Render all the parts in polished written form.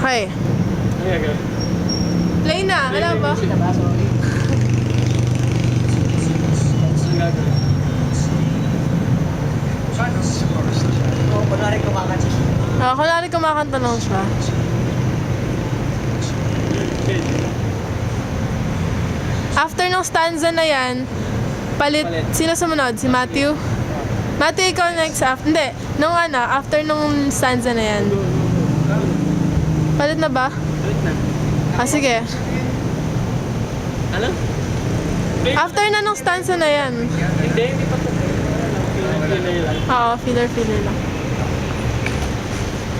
Okay. Play na. Wala ba? Kunwari kumakanta lang siya. After ng stanza na yan, palit. Sino sumunod? Si Matthew? Matthew, ikaw next after. Hindi. After nung stanza na yan. Palit na ba? Palit na. Sige. Ano? After na nung stanza na yan. Hindi pa ito. Filler lang. Oo, filler lang.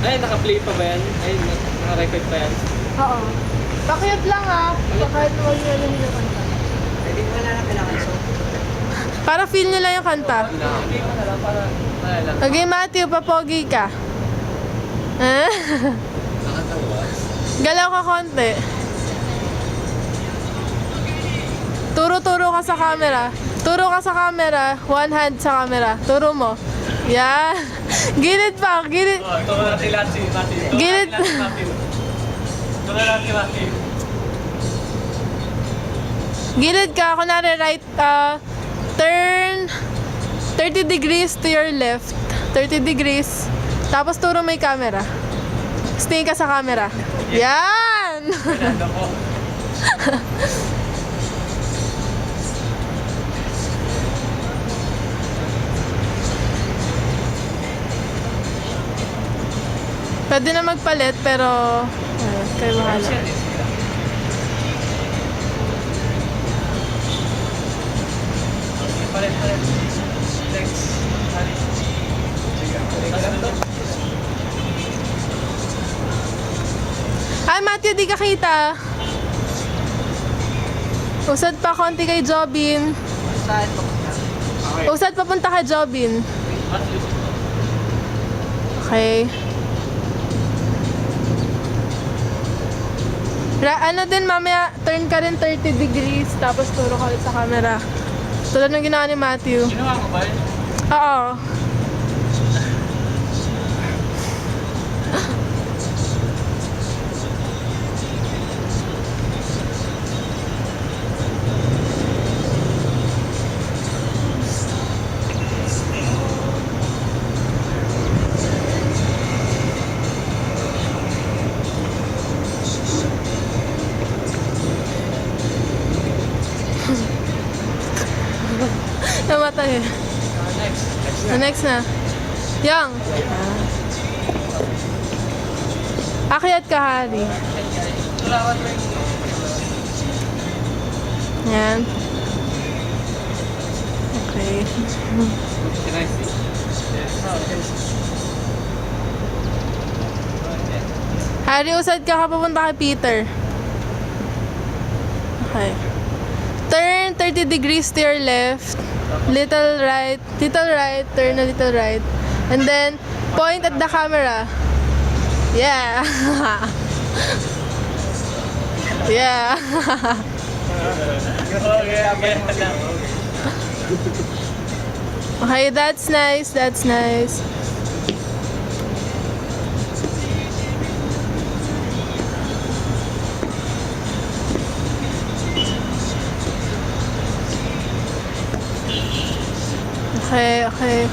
Ay, naka-play pa ba yan? Ay, naka-record pa yan? Oo. Pakiyot lang kahit huwag nyo lang yung kanta. Pwede mo na lang kailangan so. Para feel nyo lang yung kanta. Naka-play mo na lang para lang. Okay, Matthew, papogi ka. Nakatawa. Galaw ka konti. Turo ka sa camera. Turo ka sa camera. One hand sa camera. Turo mo. Yan. Gilid pa. Gilid. Turo natin lahat si Matthew. Gilid. Turo natin si Matthew. Gilid ka. Kunwari right. Turn 30 degrees to your left. 30 degrees. Tapos turo mo yung camera. Stay ka sa camera. Yan. Pinando ko. Pwede na magpalit pero kayo bahala. Palit. Next. Ay, Matthew, di ka kita. Usad pa konti kay Jobin. Saan po? Usad papunta kay Jobin. Okay. Ano din, mamaya, turn ka rin 30 degrees, tapos turo ka ulit sa camera. Tulad ng ginawa ni Matthew. Ginawa ko ba yun? Oo. Namatay. Next na. Yang. Akyat ka, Hari. Yan. Okay. Hari, usad ka papunta kay Peter. Okay. Turn 30 degrees to your left. Little right, turn a little right. And then, point at the camera. Yeah. Yeah. Okay, that's nice, that's nice. Okay.